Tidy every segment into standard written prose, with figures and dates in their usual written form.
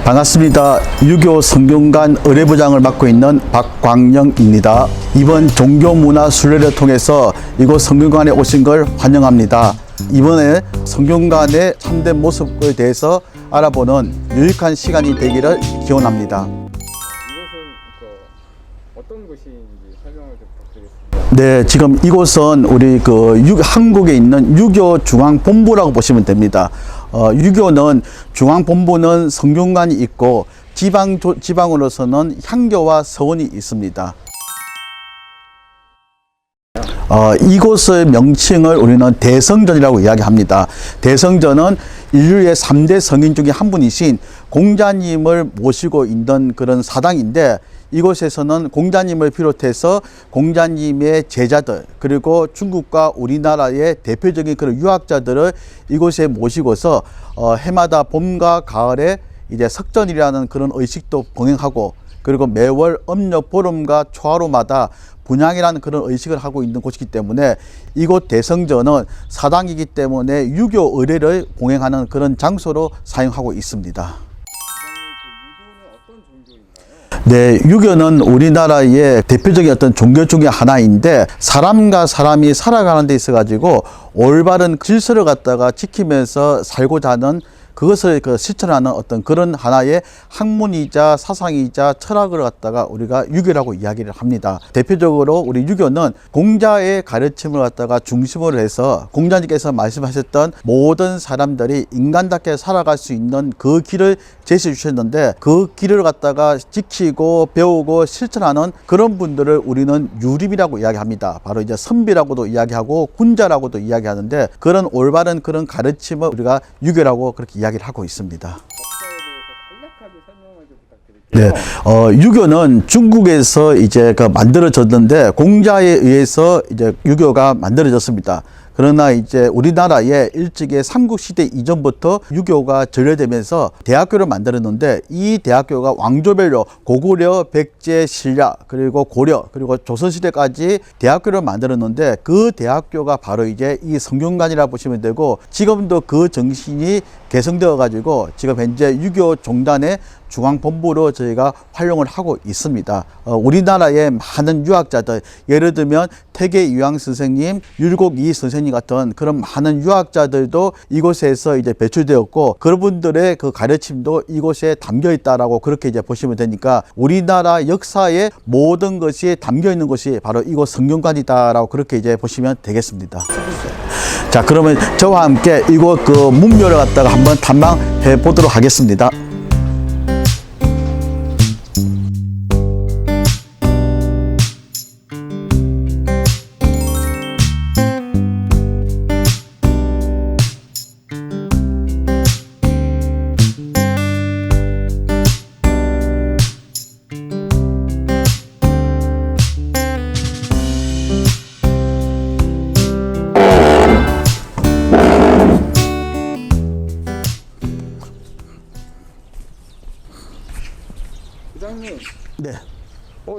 반갑습니다. 유교 성균관 의례부장을 맡고 있는 박광영입니다. 이번 종교문화순례를 통해서 이곳 성균관에 오신 걸 환영합니다. 이번에 성균관의 참된 모습에 대해서 알아보는 유익한 시간이 되기를 기원합니다. 이곳은 어떤 곳인지 설명을 좀 부탁드리겠습니다. 네, 지금 이곳은 우리 한국에 있는 유교 중앙본부라고 보시면 됩니다. 유교는 중앙본부는 성균관이 있고 지방으로서는 향교와 서원이 있습니다. 이곳의 명칭을 우리는 대성전이라고 이야기합니다. 대성전은 인류의 3대 성인 중에 한 분이신 공자님을 모시고 있는 그런 사당인데, 이곳에서는 공자님을 비롯해서 공자님의 제자들, 그리고 중국과 우리나라의 대표적인 그런 유학자들을 이곳에 모시고서 해마다 봄과 가을에 이제 석전이라는 그런 의식도 봉행하고, 그리고 매월 음력 보름과 초하루마다 분향이라는 그런 의식을 하고 있는 곳이기 때문에 이곳 대성전은 사당이기 때문에 유교 의례를 봉행하는 그런 장소로 사용하고 있습니다. 네, 유교는 우리나라의 대표적인 어떤 종교 중에 하나인데, 사람과 사람이 살아가는 데 있어 가지고 올바른 질서를 갖다가 지키면서 살고자 하는 그것을 실천하는 어떤 그런 하나의 학문이자 사상이자 철학을 갖다가 우리가 유교라고 이야기를 합니다. 대표적으로 우리 유교는 공자의 가르침을 갖다가 중심으로 해서 공자님께서 말씀하셨던 모든 사람들이 인간답게 살아갈 수 있는 그 길을 제시해 주셨는데, 그 길을 갖다가 지키고 배우고 실천하는 그런 분들을 우리는 유림이라고 이야기합니다. 바로 이제 선비라고도 이야기하고 군자라고도 이야기하는데, 그런 올바른 그런 가르침을 우리가 유교라고 그렇게 이야기를 하고 있습니다. 네, 유교는 중국에서 이제 만들어졌는데, 공자에 의해서 이제 유교가 만들어졌습니다. 그러나 이제 우리나라에 일찍이 삼국시대 이전부터 유교가 전래되면서 대학교를 만들었는데, 이 대학교가 왕조별로 고구려, 백제, 신라, 그리고 고려, 그리고 조선시대까지 대학교를 만들었는데, 그 대학교가 바로 이제 이 성균관이라 보시면 되고, 지금도 그 정신이 개성되어 가지고 지금 현재 유교 종단의 중앙본부로 저희가 활용을 하고 있습니다. 우리나라의 많은 유학자들, 예를 들면 태계 유황 선생님, 율곡이 선생님 같은 그런 많은 유학자들도 이곳에서 이제 배출되었고, 그분들의 그 가르침도 이곳에 담겨 있다라고 그렇게 이제 보시면 되니까, 우리나라 역사의 모든 것이 담겨 있는 곳이 바로 이곳 성균관이다라고 그렇게 이제 보시면 되겠습니다. 자, 그러면 저와 함께 이곳 문묘를 갖다가 한번 탐방해 보도록 하겠습니다. 부장님, 네.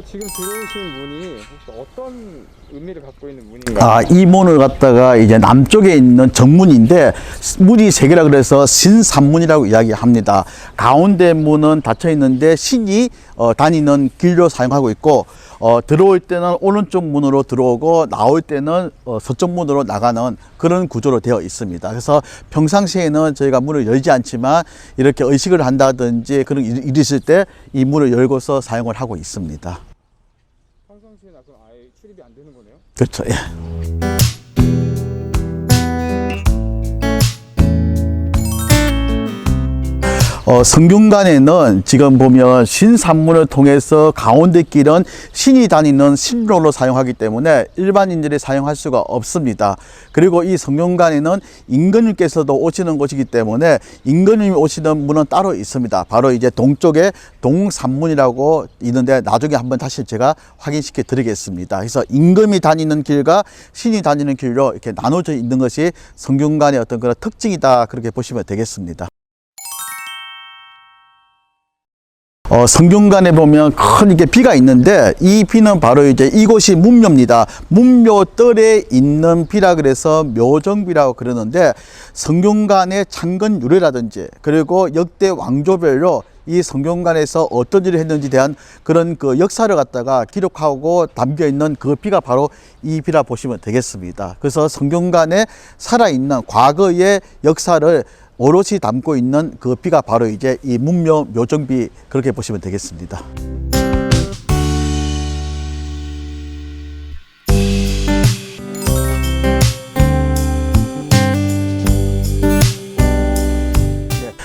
지금 들어오신 문이 혹시 어떤 의미를 갖고 있는 문인가요? 이 문을 갖다가 이제 남쪽에 있는 정문인데, 문이 세 개라 그래서 신산문이라고 이야기합니다. 가운데 문은 닫혀 있는데 신이 다니는 길로 사용하고 있고, 들어올 때는 오른쪽 문으로 들어오고 나올 때는 서쪽 문으로 나가는 그런 구조로 되어 있습니다. 그래서 평상시에는 저희가 문을 열지 않지만 이렇게 의식을 한다든지 그런 일이 있을 때 이 문을 열고서 사용을 하고 있습니다. 평상시에는 그럼 아예 출입이 안 되는 거네요? 그렇죠. 예. 성균관에는 지금 보면 신산문을 통해서 가운데 길은 신이 다니는 신로로 사용하기 때문에 일반인들이 사용할 수가 없습니다. 그리고 이 성균관에는 임금님께서도 오시는 곳이기 때문에 임금님이 오시는 문은 따로 있습니다. 바로 이제 동쪽에 동산문이라고 있는데, 나중에 한번 다시 제가 확인시켜 드리겠습니다. 그래서 임금이 다니는 길과 신이 다니는 길로 이렇게 나눠져 있는 것이 성균관의 어떤 그런 특징이다, 그렇게 보시면 되겠습니다. 성균관에 보면 큰 이게 비가 있는데 이 비는 바로 이제 이곳이 문묘입니다. 문묘뜰에 있는 비라 그래서 묘정비라고 그러는데 성균관의 창건 유래라든지 그리고 역대 왕조별로 이 성균관에서 어떤 일을 했는지 대한 그런 그 역사를 갖다가 기록하고 담겨 있는 그 비가 바로 이 비라 보시면 되겠습니다. 그래서 성균관에 살아있는 과거의 역사를 오롯이 담고 있는 그 비가 바로 이제 이 문묘 묘정비 그렇게 보시면 되겠습니다.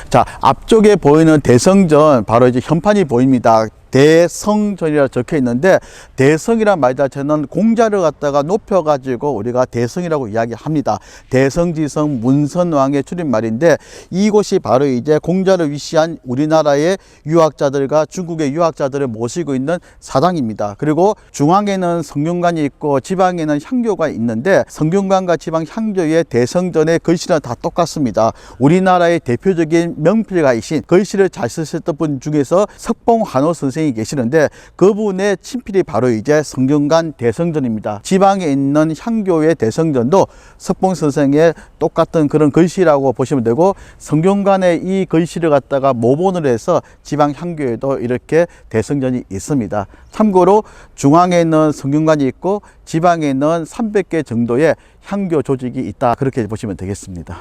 자, 앞쪽에 보이는 대성전 바로 이제 현판이 보입니다. 대성전이라 적혀 있는데 대성이란 말 자체는 공자를 갖다가 높여 가지고 우리가 대성이라고 이야기합니다. 대성지성 문선왕의 줄임말인데 이곳이 바로 이제 공자를 위시한 우리나라의 유학자들과 중국의 유학자들을 모시고 있는 사당입니다. 그리고 중앙에는 성균관이 있고 지방에는 향교가 있는데 성균관과 지방 향교의 대성전의 글씨는 다 똑같습니다. 우리나라의 대표적인 명필가이신 글씨를 잘 쓰셨던 분 중에서 석봉환호 선생이 계시는데 그분의 친필이 바로 이제 성균관 대성전입니다. 지방에 있는 향교의 대성전도 석봉 선생의 똑같은 그런 글씨라고 보시면 되고 성균관의 이 글씨를 갖다가 모본을 해서 지방 향교에도 이렇게 대성전이 있습니다. 참고로 중앙에는 성균관이 있고 지방에는 300개 정도의 향교 조직이 있다 그렇게 보시면 되겠습니다.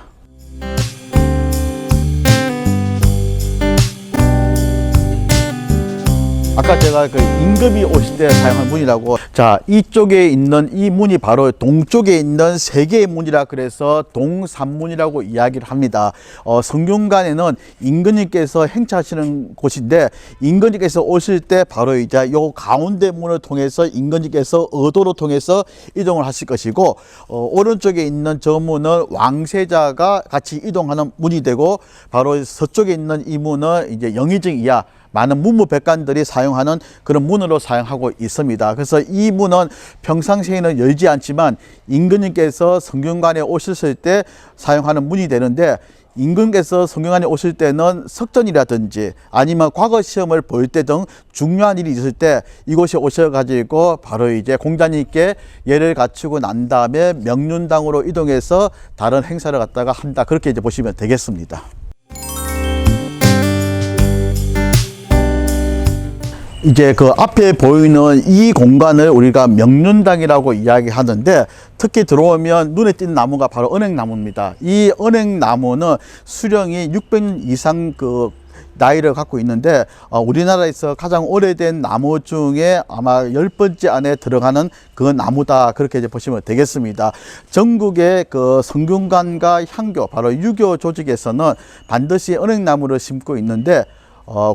아까 제가 그 임금이 오실 때 사용한 문이라고. 자, 이쪽에 있는 이 문이 바로 동쪽에 있는 세 개의 문이라 그래서 동산문이라고 이야기를 합니다. 성균관에는 임금님께서 행차하시는 곳인데 임금님께서 오실 때 바로 이제 요 가운데 문을 통해서 임금님께서 의도로 통해서 이동을 하실 것이고 오른쪽에 있는 저 문은 왕세자가 같이 이동하는 문이 되고 바로 서쪽에 있는 이 문은 이제 영의정 이하 많은 문무백관들이 사용하는 그런 문으로 사용하고 있습니다. 그래서 이 문은 평상시에는 열지 않지만 임금님께서 성균관에 오셨을 때 사용하는 문이 되는데 임금께서 성균관에 오실 때는 석전이라든지 아니면 과거 시험을 볼 때 등 중요한 일이 있을 때 이곳에 오셔가지고 바로 이제 공자님께 예를 갖추고 난 다음에 명륜당으로 이동해서 다른 행사를 갖다가 한다 그렇게 이제 보시면 되겠습니다. 이제 그 앞에 보이는 이 공간을 우리가 명륜당이라고 이야기하는데 특히 들어오면 눈에 띄는 나무가 바로 은행나무입니다. 이 은행나무는 수령이 600년 이상 그 나이를 갖고 있는데 우리나라에서 가장 오래된 나무 중에 아마 10번째 안에 들어가는 그 나무다 그렇게 이제 보시면 되겠습니다. 전국의 그 성균관과 향교 바로 유교 조직에서는 반드시 은행나무를 심고 있는데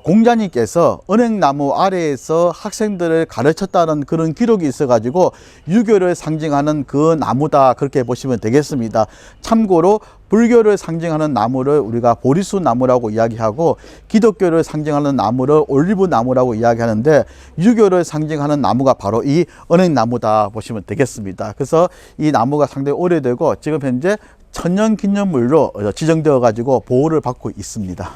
공자님께서 은행나무 아래에서 학생들을 가르쳤다는 그런 기록이 있어 가지고 유교를 상징하는 그 나무다 그렇게 보시면 되겠습니다. 참고로 불교를 상징하는 나무를 우리가 보리수 나무라고 이야기하고 기독교를 상징하는 나무를 올리브 나무라고 이야기하는데 유교를 상징하는 나무가 바로 이 은행나무다 보시면 되겠습니다. 그래서 이 나무가 상당히 오래되고 지금 현재 천년기념물로 지정되어 가지고 보호를 받고 있습니다.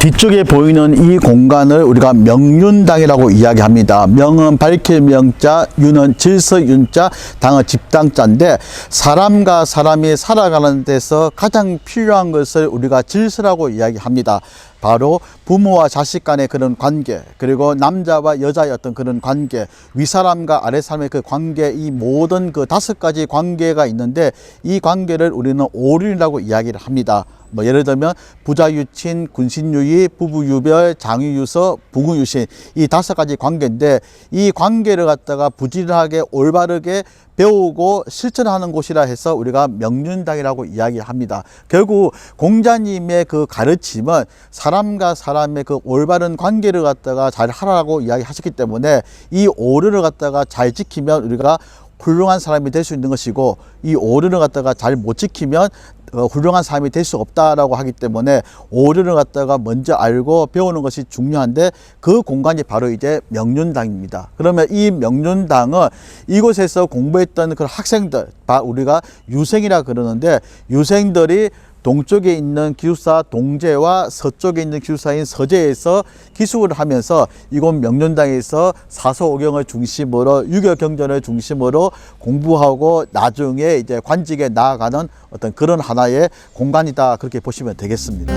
뒤쪽에 보이는 이 공간을 우리가 명륜당이라고 이야기합니다. 명은 밝힐 명자, 윤은 질서 윤자, 당은 집당자인데 사람과 사람이 살아가는 데서 가장 필요한 것을 우리가 질서라고 이야기합니다. 바로 부모와 자식 간의 그런 관계, 그리고 남자와 여자의 어떤 그런 관계, 윗사람과 아랫사람의 그 관계, 이 모든 그 5가지 관계가 있는데 이 관계를 우리는 오륜이라고 이야기를 합니다. 뭐 예를 들면 부자유친, 군신유의, 부부유별, 장유유서, 부군유신 이 5가지 관계인데 이 관계를 갖다가 부지런하게 올바르게 배우고 실천하는 곳이라 해서 우리가 명륜당이라고 이야기합니다. 결국 공자님의 그 가르침은 사람과 사람의 그 올바른 관계를 갖다가 잘 하라고 이야기하셨기 때문에 이 오류를 갖다가 잘 지키면 우리가 훌륭한 사람이 될 수 있는 것이고 이 오류를 갖다가 잘 못 지키면 훌륭한 삶이 될 수 없다라고 하기 때문에 오류를 갖다가 먼저 알고 배우는 것이 중요한데 그 공간이 바로 이제 명륜당입니다. 그러면 이 명륜당은 이곳에서 공부했던 그 학생들, 우리가 유생이라 그러는데 유생들이 동쪽에 있는 기숙사 동제와 서쪽에 있는 기숙사인 서제에서 기숙을 하면서 이곳 명륜당에서 사서오경을 중심으로 유교 경전을 중심으로 공부하고 나중에 이제 관직에 나아가는 어떤 그런 하나의 공간이다, 그렇게 보시면 되겠습니다.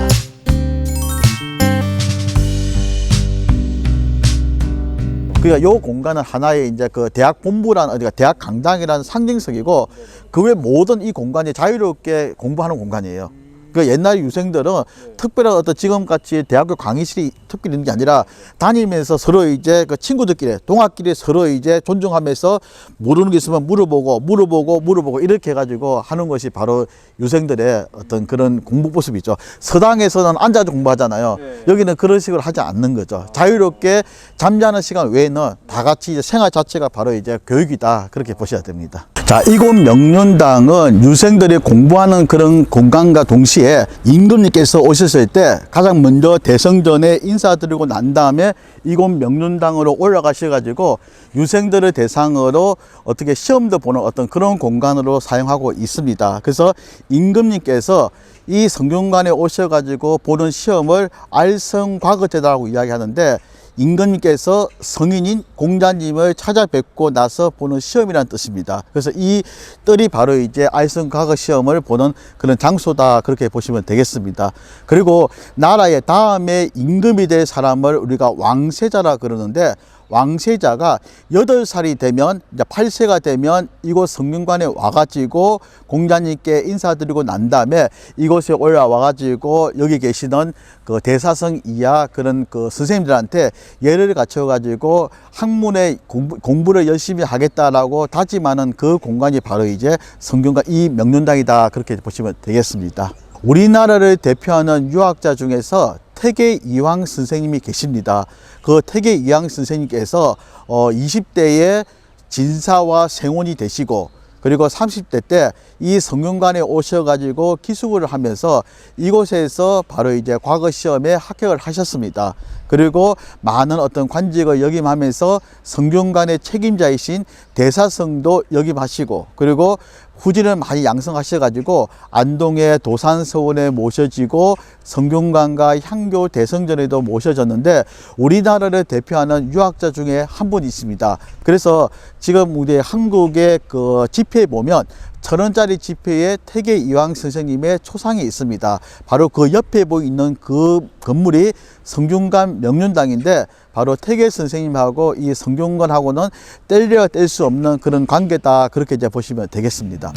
그러니까 이 공간은 하나의 이제 그 대학 본부라는, 어디가 대학 강당이라는 상징석이고 그 외 모든 이 공간이 자유롭게 공부하는 공간이에요. 그 옛날 유생들은 특별한 어떤 지금같이 대학교 강의실이 특별히 있는 게 아니라 다니면서 서로 이제 그 친구들끼리 동학끼리 서로 이제 존중하면서 모르는 게 있으면 물어보고 이렇게 해가지고 하는 것이 바로 유생들의 어떤 그런 공부 모습이죠. 서당에서는 앉아서 공부하잖아요. 여기는 그런 식으로 하지 않는 거죠. 자유롭게 잠자는 시간 외에는 다 같이 이제 생활 자체가 바로 이제 교육이다, 그렇게 보셔야 됩니다. 자, 이곳 명륜당은 유생들이 공부하는 그런 공간과 동시에 임금님께서 오셨을 때 가장 먼저 대성전에 인사드리고 난 다음에 이곳 명륜당으로 올라가셔가지고 유생들을 대상으로 어떻게 시험도 보는 어떤 그런 공간으로 사용하고 있습니다. 그래서 임금님께서 이 성균관에 오셔가지고 보는 시험을 알성과거제다라고 이야기하는데, 임금님께서 성인인 공자님을 찾아뵙고 나서 보는 시험이라는 뜻입니다. 그래서 이 뜰이 바로 이제 알성과거 시험을 보는 그런 장소다, 그렇게 보시면 되겠습니다. 그리고 나라의 다음에 임금이 될 사람을 우리가 왕세자라 그러는데, 왕세자가 8살이 되면, 이제 8세가 되면 이곳 성균관에 와가지고 공자님께 인사드리고 난 다음에 이곳에 올라와가지고 여기 계시는 그 대사성 이하 그런 그 선생님들한테 예를 갖춰가지고 학문의 공부를 열심히 하겠다라고 다짐하는 그 공간이 바로 이제 성균관 이 명륜당이다, 그렇게 보시면 되겠습니다. 우리나라를 대표하는 유학자 중에서 태계 이황 선생님이 계십니다. 그 태계 이황 선생님께서 20대에 진사와 생원이 되시고, 그리고 30대 때 이 성균관에 오셔가지고 기숙을 하면서 이곳에서 바로 이제 과거 시험에 합격을 하셨습니다. 그리고 많은 어떤 관직을 역임하면서 성균관의 책임자이신 대사성도 역임하시고, 그리고 후진을 많이 양성하셔가지고 안동의 도산서원에 모셔지고 성균관과 향교 대성전에도 모셔졌는데, 우리나라를 대표하는 유학자 중에 한 분이 있습니다. 그래서 지금 우리 한국의 그 지폐에 보면 1,000원짜리 지폐에 태계 이황 선생님의 초상이 있습니다. 바로 그 옆에 보이는 그 건물이 성균관 명륜당인데, 바로 태계 선생님하고 이 성균관하고는 뗄래야 뗄 수 없는 그런 관계다, 그렇게 이제 보시면 되겠습니다.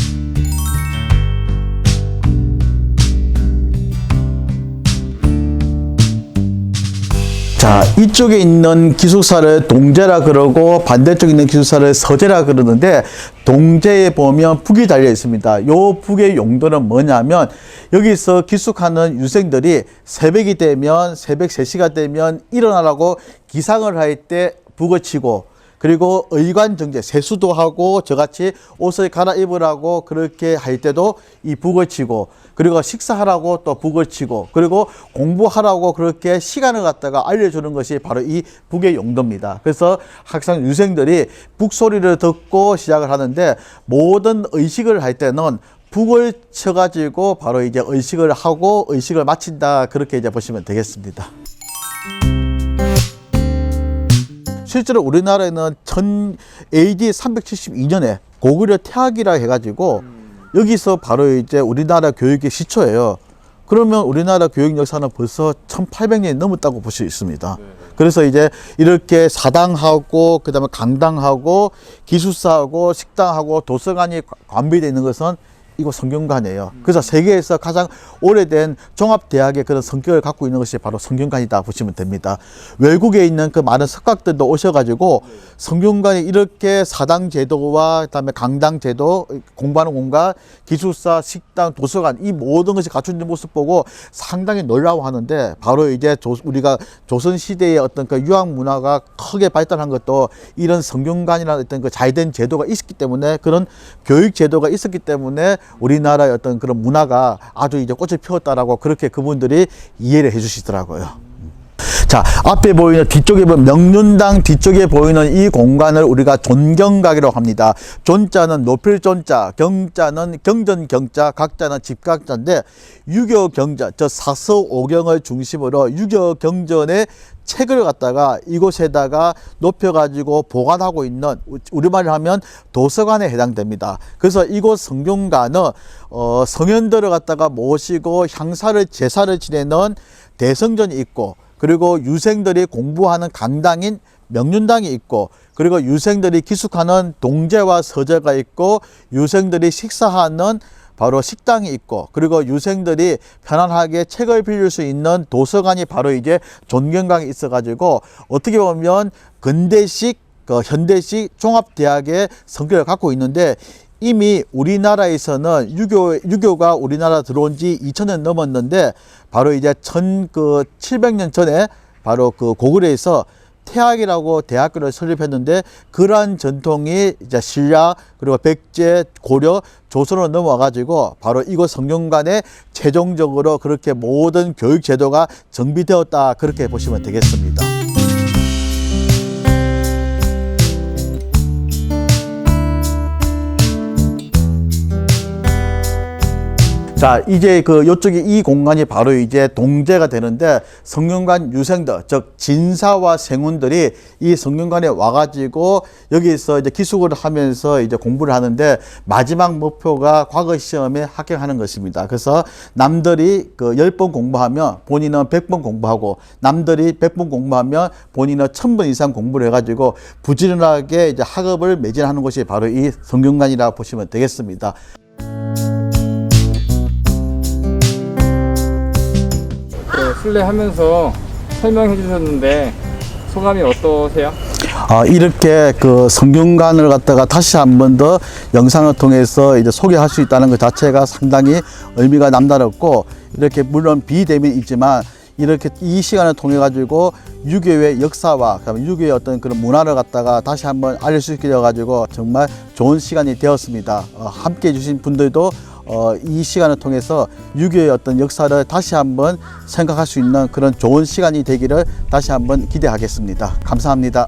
자, 이쪽에 있는 기숙사를 동제라 그러고 반대쪽에 있는 기숙사를 서제라 그러는데, 동제에 보면 북이 달려 있습니다. 요 북의 용도는 뭐냐면, 여기서 기숙하는 유생들이 새벽이 되면, 새벽 3시가 되면 일어나라고 기상을 할 때 북을 치고, 그리고 의관정제, 세수도 하고 저같이 옷을 갈아입으라고 그렇게 할 때도 이 북을 치고, 그리고 식사하라고 또 북을 치고, 그리고 공부하라고 그렇게 시간을 갖다가 알려주는 것이 바로 이 북의 용도입니다. 그래서 항상 유생들이 북 소리를 듣고 시작을 하는데, 모든 의식을 할 때는 북을 쳐가지고 바로 이제 의식을 하고 의식을 마친다, 그렇게 이제 보시면 되겠습니다. 실제로 우리나라에는 AD 372년에 고구려 태학이라 해가지고 여기서 바로 이제 우리나라 교육의 시초예요. 그러면 우리나라 교육 역사는 벌써 1800년이 넘었다고 볼 수 있습니다. 그래서 이제 이렇게 사당하고 그다음에 강당하고 기숙사하고 식당하고 도서관이 관비되어 있는 것은 이곳 성균관이에요. 그래서 세계에서 가장 오래된 종합대학의 그런 성격을 갖고 있는 것이 바로 성균관이다 보시면 됩니다. 외국에 있는 그 많은 석학들도 오셔가지고 성균관이 이렇게 사당 제도와 그다음에 강당 제도, 공부하는 공간, 기숙사, 식당, 도서관 이 모든 것이 갖춘 모습 보고 상당히 놀라워하는데, 바로 이제 우리가 조선 시대의 어떤 그 유학 문화가 크게 발달한 것도 이런 성균관이라는 어떤 그 잘된 제도가 있었기 때문에, 그런 교육 제도가 있었기 때문에 우리나라의 어떤 그런 문화가 아주 이제 꽃을 피웠다라고 그렇게 그분들이 이해를 해 주시더라고요. 자, 앞에 보이는 뒤쪽에 보면 명륜당 뒤쪽에 보이는 이 공간을 우리가 존경각이라고 합니다. 존자는 높일 존자, 경자는 경전 경자, 각자는 집각자인데 유교 경자, 저 사서오경을 중심으로 유교 경전의 책을 갖다가 이곳에다가 높여가지고 보관하고 있는, 우리말로 하면 도서관에 해당됩니다. 그래서 이곳 성균관은 성현들을 갖다가 모시고 향사를 제사를 지내는 대성전이 있고, 그리고 유생들이 공부하는 강당인 명륜당이 있고, 그리고 유생들이 기숙하는 동제와 서재가 있고, 유생들이 식사하는 바로 식당이 있고, 그리고 유생들이 편안하게 책을 빌릴 수 있는 도서관이 바로 이제 존경강에 있어가지고 어떻게 보면 근대식, 현대식 종합대학의 성격을 갖고 있는데, 이미 우리나라에서는 유교가 우리나라 들어온 지 2000년 넘었는데, 바로 이제 1700년 전에 바로 그 고구려에서 태학이라고 대학교를 설립했는데, 그러한 전통이 이제 신라, 그리고 백제, 고려, 조선으로 넘어와 가지고 바로 이곳 성균관에 최종적으로 그렇게 모든 교육 제도가 정비되었다, 그렇게 보시면 되겠습니다. 자, 이제 요쪽에 이 공간이 바로 이제 동제가 되는데, 성균관 유생들, 즉 진사와 생훈들이 이 성균관에 와가지고 여기서 이제 기숙을 하면서 이제 공부를 하는데, 마지막 목표가 과거 시험에 합격하는 것입니다. 그래서 남들이 10번 공부하면 본인은 100번 공부하고, 남들이 100번 공부하면 본인은 1000번 이상 공부를 해가지고 부지런하게 이제 학업을 매진하는 것이 바로 이 성균관이라고 보시면 되겠습니다. 순례하면서 설명해 주셨는데 소감이 어떠세요? 이렇게 성균관을 갖다가 다시 한 번 더 영상을 통해서 이제 소개할 수 있다는 것 자체가 상당히 의미가 남다르고, 이렇게 물론 비대면이 있지만 이렇게 이 시간을 통해 가지고 유교의 역사와 유교의 어떤 그런 문화를 갖다가 다시 한번 알릴 수 있게 되어 가지고 정말 좋은 시간이 되었습니다. 함께 해주신 분들도 이 시간을 통해서 유교의 어떤 역사를 다시 한번 생각할 수 있는 그런 좋은 시간이 되기를 다시 한번 기대하겠습니다. 감사합니다.